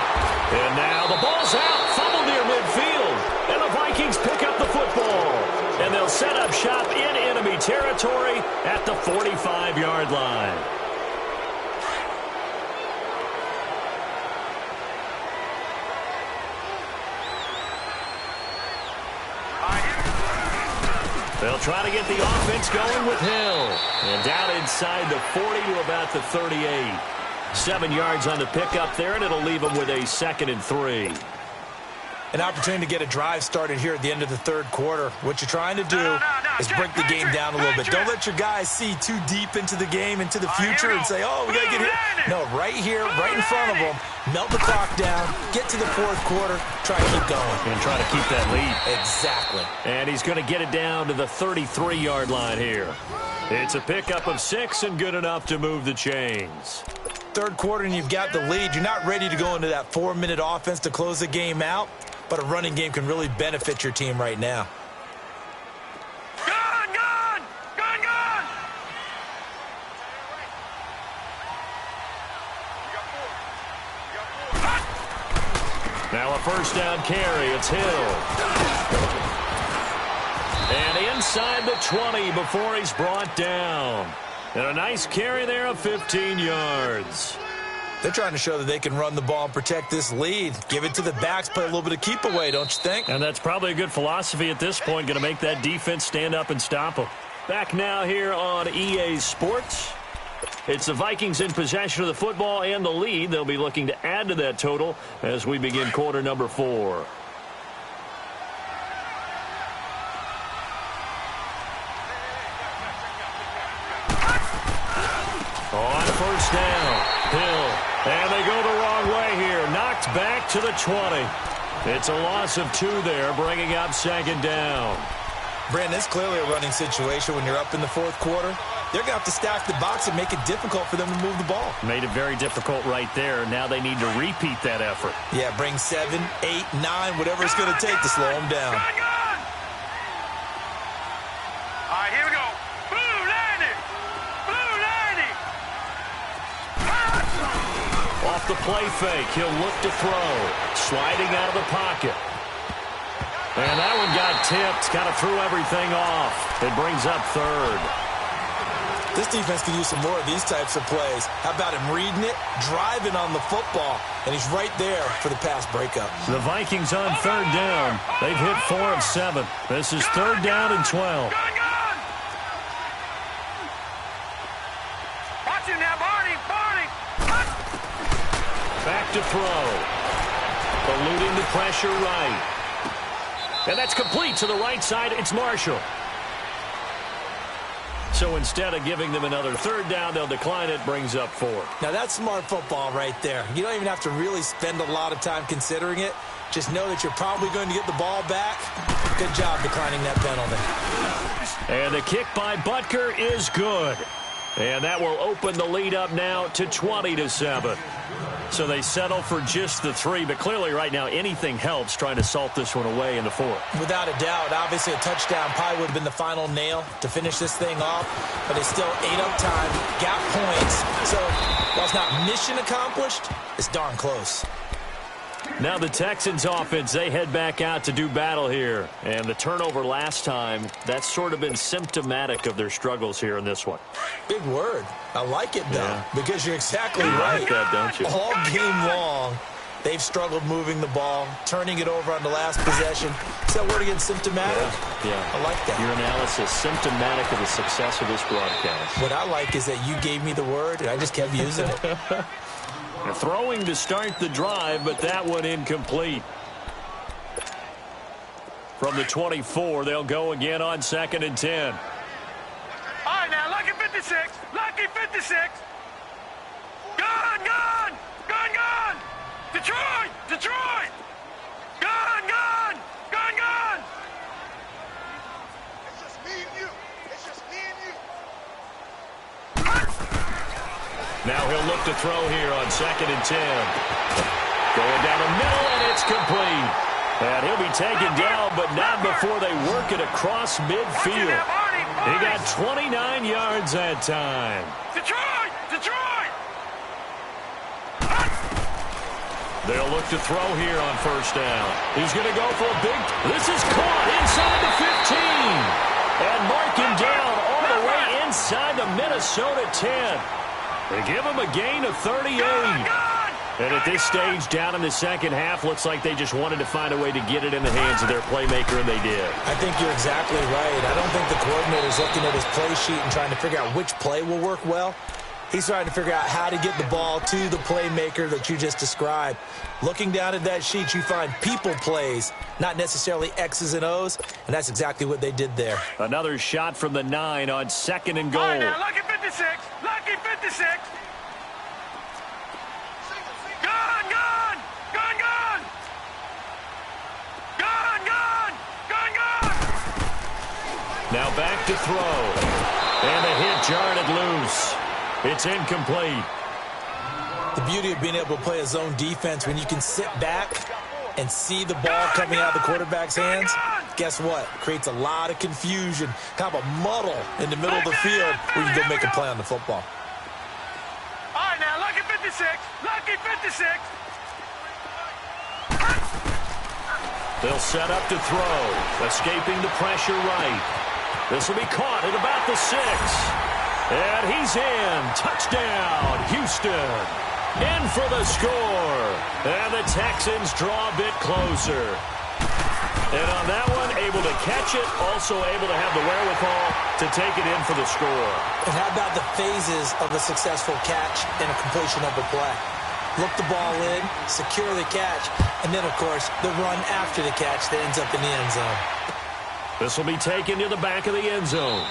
And now the ball's out, fumbled near midfield. And the Vikings pick up the football. And they'll set up shop in enemy territory at the 45-yard line. They'll try to get the offense going with Hill. And down inside the 40 to about the 38. 7 yards on the pickup there, and it'll leave them with a 2nd and 3. An opportunity to get a drive started here at the end of the third quarter. What you're trying to do is break the game down a little bit. Don't let your guys see too deep into the game, into the future, and say, oh, we got to get hit. No, right here, right in front of them, melt the clock down, get to the fourth quarter, try to keep going. And try to keep that lead. Exactly. And he's going to get it down to the 33-yard line here. It's a pickup of 6 and good enough to move the chains. Third quarter and you've got the lead. You're not ready to go into that 4-minute offense to close the game out. But a running game can really benefit your team right now. Gun, gun! Gun, gun! Now a first down carry. It's Hill. And inside the 20 before he's brought down. And a nice carry there of 15 yards. They're trying to show that they can run the ball and protect this lead. Give it to the backs, play a little bit of keep away, don't you think? And that's probably a good philosophy at this point, going to make that defense stand up and stop them. Back now here on EA Sports. It's the Vikings in possession of the football and the lead. They'll be looking to add to that total as we begin quarter number 4. On first down, Hill. And they go the wrong way here. Knocked back to the 20. It's a loss of 2 there, bringing up 2nd down. Brandon, it's clearly a running situation when you're up in the fourth quarter. They're going to have to stack the box and make it difficult for them to move the ball. Made it very difficult right there. Now they need to repeat that effort. Yeah, bring 7, 8, 9, whatever it's going to take to slow them down. Gun, gun! All right, here we go. Blue landing! Blue landing! Off the play fake, he'll look to throw. Sliding out of the pocket. And that one got tipped. Kind of threw everything off. It brings up 3rd. This defense could use some more of these types of plays. How about him reading it, driving on the football, and he's right there for the pass breakup. The Vikings on 3rd down. They've hit 4 of 7. This is 3rd down and 12. Gun, gun! Watch him now, Barney! Barney! Back to throw. Eluding the pressure right. And that's complete to the right side. It's Marshall. So instead of giving them another 3rd down, they'll decline it. Brings up 4. Now, that's smart football right there. You don't even have to really spend a lot of time considering it. Just know that you're probably going to get the ball back. Good job declining that penalty. And the kick by Butker is good. And that will open the lead up now to 20-7. So they settle for just the 3, but clearly right now anything helps trying to salt this one away in the 4th. Without a doubt, obviously a touchdown probably would have been the final nail to finish this thing off, but they still ate up time, got points. So while it's not mission accomplished, it's darn close. Now the Texans offense, they head back out to do battle here. And the turnover last time, that's sort of been symptomatic of their struggles here in this one. Big word. I like it, though, because you're exactly right. Like that, don't you? All game long, they've struggled moving the ball, turning it over on the last possession. Is that word again, symptomatic? Yeah. I like that. Your analysis, symptomatic of the success of this broadcast. What I like is that you gave me the word, and I just kept using it. Throwing to start the drive, but that one incomplete. From the 24, they'll go again on 2nd and 10. All right, now, lucky 56. Lucky 56. Gun, gun! Gun, gun! Detroit! Detroit! Gun, gun! Gun, gun! It's just me and you. It's just me and you. Now he'll look to throw here on 2nd and 10. Going down the middle, and it's complete. And he'll be taken down, but not before they work it across midfield. He got 29 yards that time. Detroit! Detroit! They'll look to throw here on first down. He's going to go for a big... This is caught inside the 15. And mark him down all the way inside the Minnesota 10. They give him a gain of 38. And at this stage, down in the second half, looks like they just wanted to find a way to get it in the hands of their playmaker, and they did. I think you're exactly right. I don't think the coordinator's looking at his play sheet and trying to figure out which play will work well. He's trying to figure out how to get the ball to the playmaker that you just described. Looking down at that sheet, you find people plays, not necessarily X's and O's, and that's exactly what they did there. Another shot from the 9 on 2nd and goal. All right, now, lucky 56. Lucky 56. Gone, gone. Gone, gone. Gone, gone. Gone, gone. Now back to throw. And the hit jarred it loose. It's incomplete. The beauty of being able to play a zone defense when you can sit back and see the ball coming out of the quarterback's hands, guess what? Creates a lot of confusion, kind of a muddle in the middle of the field where you can go make a play on the football. All right, now, lucky 56. Lucky 56. They'll set up to throw. Escaping the pressure right. This will be caught at about the 6. And he's in. Touchdown, Houston. In for the score. And the Texans draw a bit closer. And on that one, able to catch it, also able to have the wherewithal to take it in for the score. And how about the phases of a successful catch and a completion of a play? Look the ball in, secure the catch, and then, of course, the run after the catch that ends up in the end zone. This will be taken to the back of the end zone.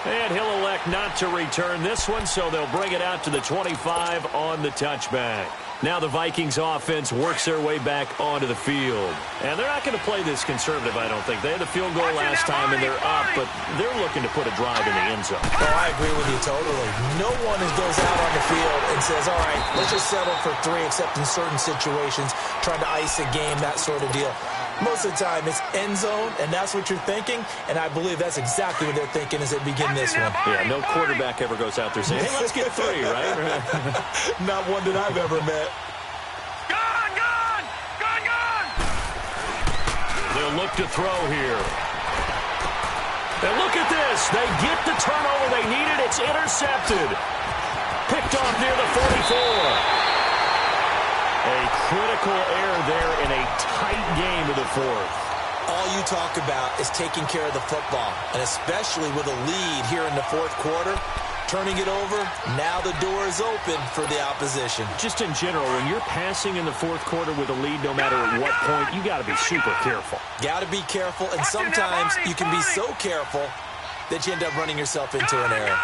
And he'll elect not to return this one, so they'll bring it out to the 25 on the touchback. Now the Vikings offense works their way back onto the field. And they're not going to play this conservative, I don't think. They had the field goal last time, and they're up, but they're looking to put a drive in the end zone. Oh, I agree with you totally. No one goes out on the field and says, all right, let's just settle for 3, except in certain situations, trying to ice a game, that sort of deal. Most of the time, it's end zone, and that's what you're thinking, and I believe that's exactly what they're thinking as they begin this one. Yeah, no quarterback ever goes out there saying, hey, let's get 3, right? Not one that I've ever met. Gone, gone. Gone, gone. They'll look to throw here. And look at this. They get the turnover they needed. It's intercepted. Picked off near the 44. A critical error there in a tight game of the 4th. All you talk about is taking care of the football, and especially with a lead here in the 4th quarter, turning it over, now the door is open for the opposition. Just in general, when you're passing in the 4th quarter with a lead, no matter at what point, you got to be super careful. Got to be careful, and sometimes you can be so careful that you end up running yourself into an error.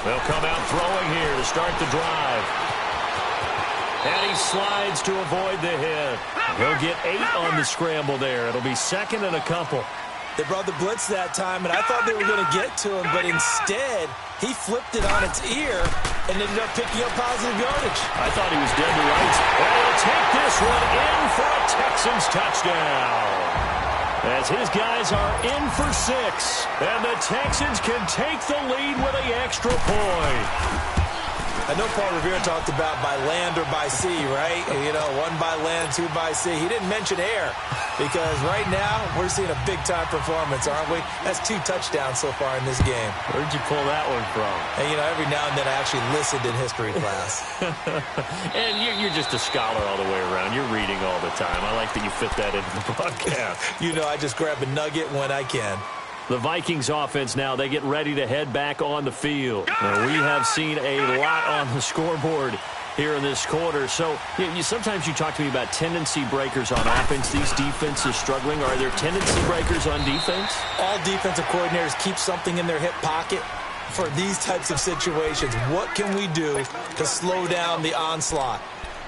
They'll come out throwing here to start the drive. And he slides to avoid the hit. He'll get 8 on the scramble there. It'll be 2nd and a couple. They brought the blitz that time, and I thought they were going to get to him, but instead, he flipped it on its ear and ended up picking up positive yardage. I thought he was dead to rights. And he'll take this one in for a Texans touchdown. As his guys are in for 6. And the Texans can take the lead with an extra point. I know Paul Revere talked about by land or by sea, right? You know, 1 by land, 2 by sea. He didn't mention air because right now we're seeing a big-time performance, aren't we? That's 2 touchdowns so far in this game. Where'd you pull that one from? And, you know, every now and then I actually listened in history class. And you're just a scholar all the way around. You're reading all the time. I like that you fit that into the broadcast. You know, I just grab a nugget when I can. The Vikings offense now, they get ready to head back on the field. And we have seen a lot on the scoreboard here in this quarter. So sometimes you talk to me about tendency breakers on offense. These defenses struggling. Are there tendency breakers on defense? All defensive coordinators keep something in their hip pocket for these types of situations. What can we do to slow down the onslaught?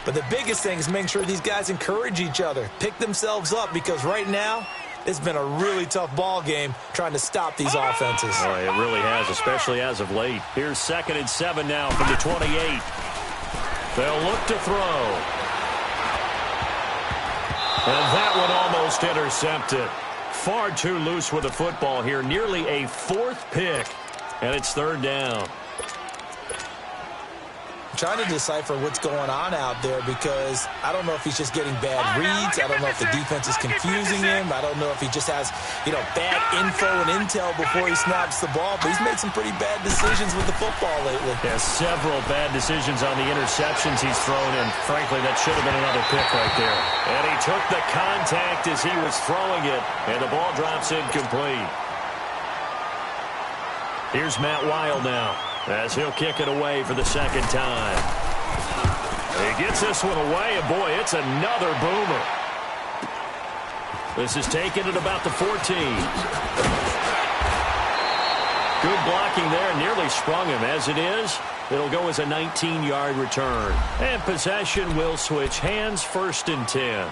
But the biggest thing is making sure these guys encourage each other, pick themselves up, because right now, it's been a really tough ball game trying to stop these offenses. Oh, it really has, especially as of late. Here's 2nd and 7 now from the 28. They'll look to throw. And that one almost intercepted. far too loose with the football here. Nearly a fourth pick, and it's third down. Trying to decipher what's going on out there because I don't know if he's just getting bad reads. I don't know if the defense is confusing him. I don't know if he just has, bad info and intel before he snaps the ball. But he's made some pretty bad decisions with the football lately. Yeah, several bad decisions on the interceptions he's thrown, and frankly, that should have been another pick right there. And he took the contact as he was throwing it, and the ball drops incomplete. Here's Matt Wild now, as he'll kick it away for the second time. He gets this one away, and boy, it's another boomer. This is taken at about the 14. Good blocking there, nearly sprung him. As it is, it'll go as a 19-yard return. And possession will switch hands, 1st and 10.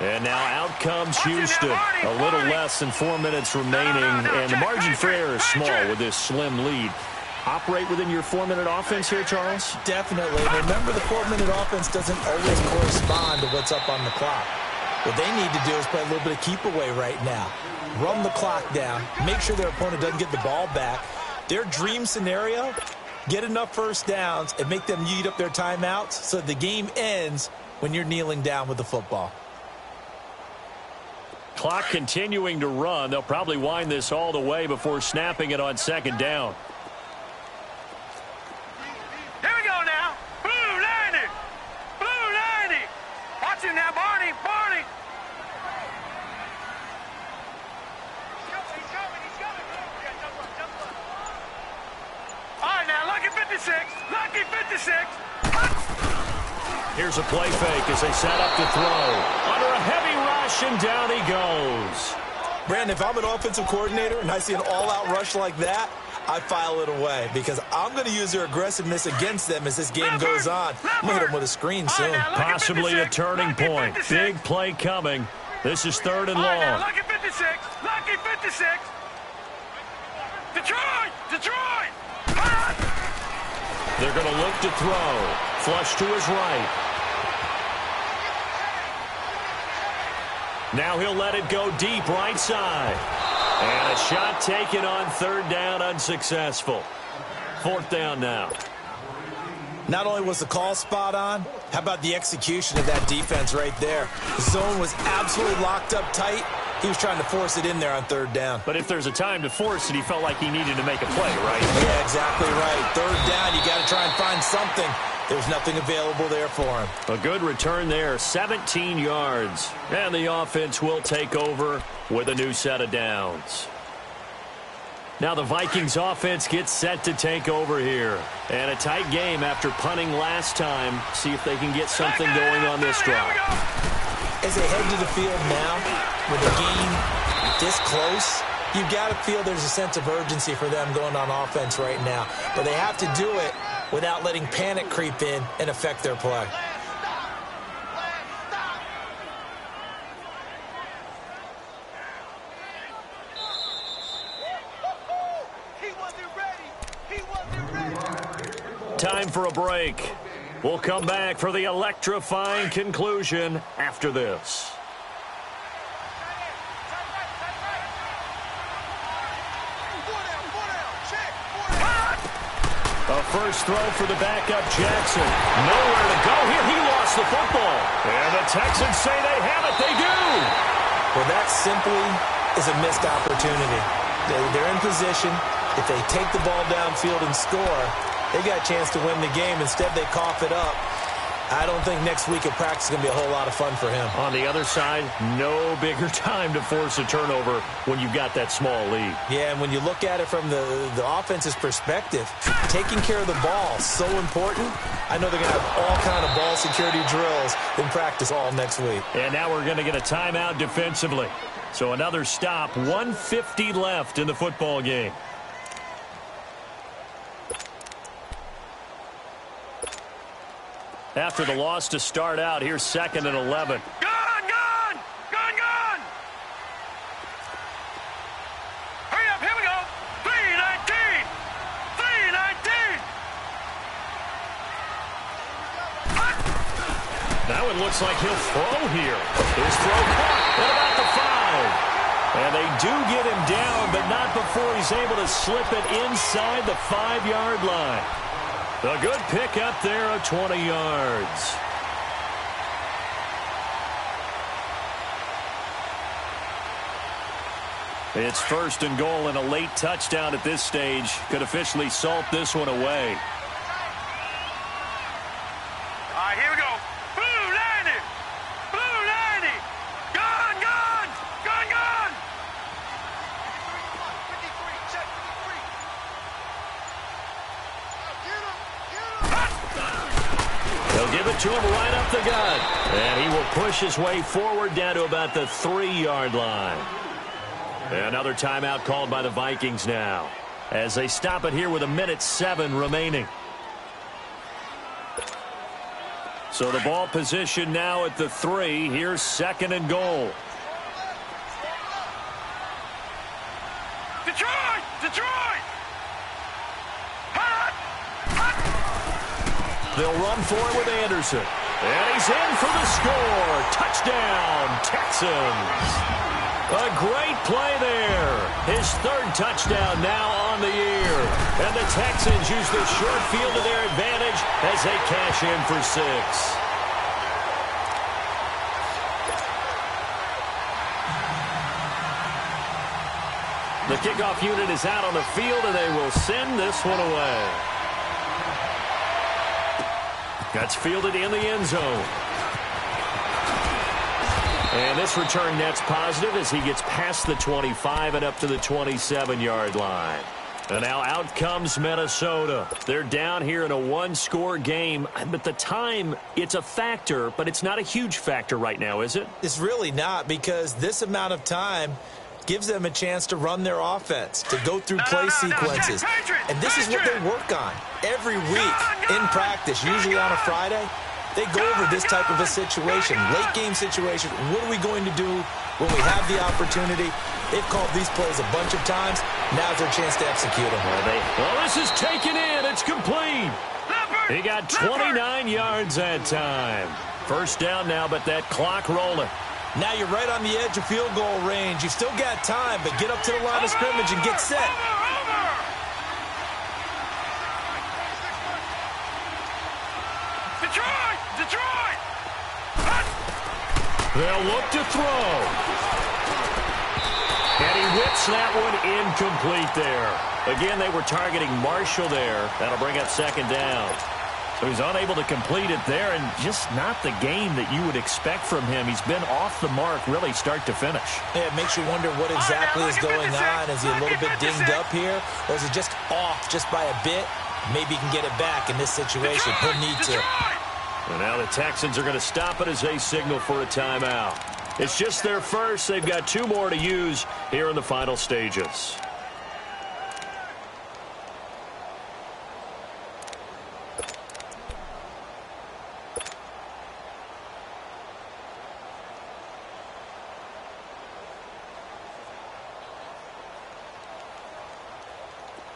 And now out comes Houston. A little less than 4 minutes remaining, and the margin for error is small with this slim lead. Operate within your 4-minute offense here, Charles? Definitely. Remember, the 4-minute offense doesn't always correspond to what's up on the clock. What they need to do is play a little bit of keep away right now. Run the clock down. Make sure their opponent doesn't get the ball back. Their dream scenario, get enough first downs and make them eat up their timeouts so the game ends when you're kneeling down with the football. Clock continuing to run. They'll probably wind this all the way before snapping it on second down. Here we go now. Blue 90. Blue 90. Watch him now, Barney. Barney. He's coming. Yeah, jump up. All right, now, lucky 56. Lucky 56. Here's a play fake as they set up to throw. Under a heavy rush, and down he goes. Brandon, if I'm an offensive coordinator and I see an all-out rush like that, I file it away because I'm going to use their aggressiveness against them as this game goes on. I'm going to hit them with a screen soon. Possibly a turning point. Big play coming. This is 3rd and long. Lucky 56. Lucky 56. Detroit. Detroit. They're going to look to throw. Flush to his right. Now he'll let it go deep right side. And a shot taken on 3rd down, unsuccessful. 4th down now. Not only was the call spot on, how about the execution of that defense right there? The zone was absolutely locked up tight. He was trying to force it in there on 3rd down. But if there's a time to force it, he felt like he needed to make a play, right? Yeah, exactly right. 3rd down, you got to try and find something. There's nothing available there for him. A good return there, 17 yards. And the offense will take over with a new set of downs. Now the Vikings offense gets set to take over here. And a tight game after punting last time. See if they can get something going on this drive. As they head to the field now, with the game this close, you've got to feel there's a sense of urgency for them going on offense right now. But they have to do it without letting panic creep in and affect their play. Time for a break. We'll come back for the electrifying conclusion after this. A first throw for the backup Jackson. Nowhere to go here. He lost the football. And the Texans say they have it. They do. Well, that simply is a missed opportunity. They're in position. If they take the ball downfield and score, they got a chance to win the game. Instead, they cough it up. I don't think next week at practice is going to be a whole lot of fun for him. On the other side, no bigger time to force a turnover when you've got that small lead. Yeah, and when you look at it from the offense's perspective, taking care of the ball is so important. I know they're going to have all kind of ball security drills in practice all next week. And now we're going to get a timeout defensively. So another stop, 1:50 left in the football game. After the loss to start out, here's 2nd and 11. Gone! Hurry up, here we go. 3:19. 3:19. Now it looks like he'll throw here. His throw caught at about the 5. And they do get him down, but not before he's able to slip it inside the 5-yard line. A good pick up there of 20 yards. It's 1st and goal, and a late touchdown at this stage could officially salt this one away. All right, here we go. Blue 90. Blue 90. Gun, gun. Gun, gun. 53, check 53. They'll give it to him right up the gut. And he will push his way forward down to about the 3-yard line. Another timeout called by the Vikings now, as they stop it here with 1:07 remaining. So the ball position now at the 3. Here's 2nd and goal. Detroit! Detroit! Hot! Hot! They'll run for it with Anderson. And he's in for the score. Touchdown, Texans. A great play there. His 3rd touchdown now on the year. And the Texans use the short field to their advantage as they cash in for 6. The kickoff unit is out on the field, and they will send this one away. That's fielded in the end zone. And this return net's positive as he gets past the 25 and up to the 27-yard line. And now out comes Minnesota. They're down here in a 1-score game. But the time, it's a factor, but it's not a huge factor right now, is it? It's really not, because this amount of time gives them a chance to run their offense, to go through play sequences. And this is what they work on every week in practice, usually on a Friday. They go over this type of a situation, late game situation. What are we going to do when we have the opportunity? They've called these plays a bunch of times. Now's their chance to execute them. Well, this is taken in. It's complete. He got 29 yards that time. 1st down now, but that clock rolling. Now you're right on the edge of field goal range. You've still got time, but get up to the line of scrimmage and get set. Detroit! Detroit! They'll look to throw. And he whips that one incomplete there. Again, they were targeting Marshall there. That'll bring up 2nd down. So he's unable to complete it there, and just not the game that you would expect from him. He's been off the mark really start to finish. Yeah, it makes you wonder what exactly is going on. Is he a little bit dinged up here, or is he just off just by a bit? Maybe he can get it back in this situation. He'll need to. And now the Texans are going to stop it as they signal for a timeout. It's just their first. They've got 2 more to use here in the final stages.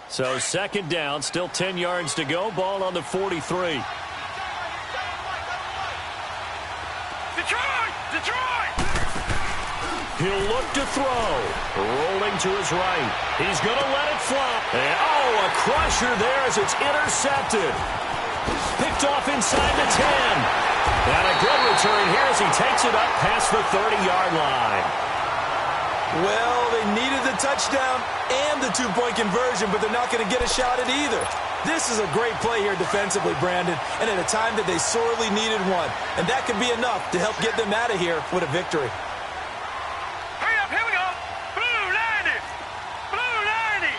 So 2nd down, still 10 yards to go. Ball on the 43. Detroit! Detroit! He'll look to throw. Rolling to his right. He's going to let it fly. And, oh, a crusher there as it's intercepted. Picked off inside the 10. And a good return here as he takes it up past the 30-yard line. Well, they needed the touchdown and the 2-point conversion, but they're not going to get a shot at either. This is a great play here defensively, Brandon, and at a time that they sorely needed one. And that could be enough to help get them out of here with a victory. Hurry up, here we go. Blue 90. Blue 90.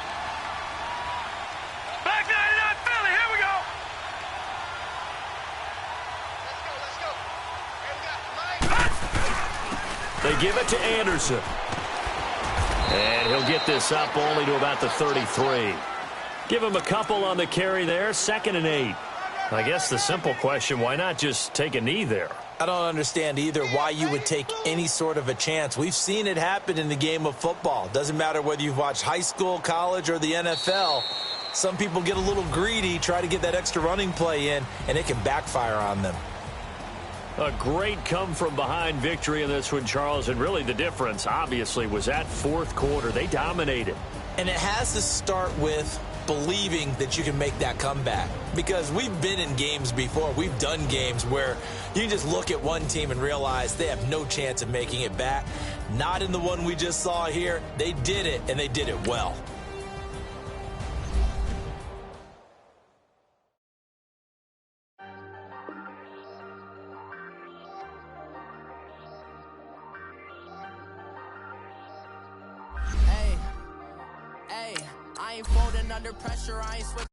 Black 99 Philly, here we go. Let's go. And we got Mike. They give it to Anderson. And he'll get this up only to about the 33. Give him a couple on the carry there. 2nd and 8. I guess the simple question, why not just take a knee there? I don't understand either why you would take any sort of a chance. We've seen it happen in the game of football. Doesn't matter whether you've watched high school, college, or the NFL. Some people get a little greedy, try to get that extra running play in, and it can backfire on them. A great come-from-behind victory in this one, Charles, and really the difference, obviously, was that fourth quarter. They dominated. And it has to start with believing that you can make that comeback, because we've been in games before. We've done games where you just look at one team and realize they have no chance of making it back. Not in the one we just saw here. They did it, and they did it well. I ain't folding under pressure, I ain't switching.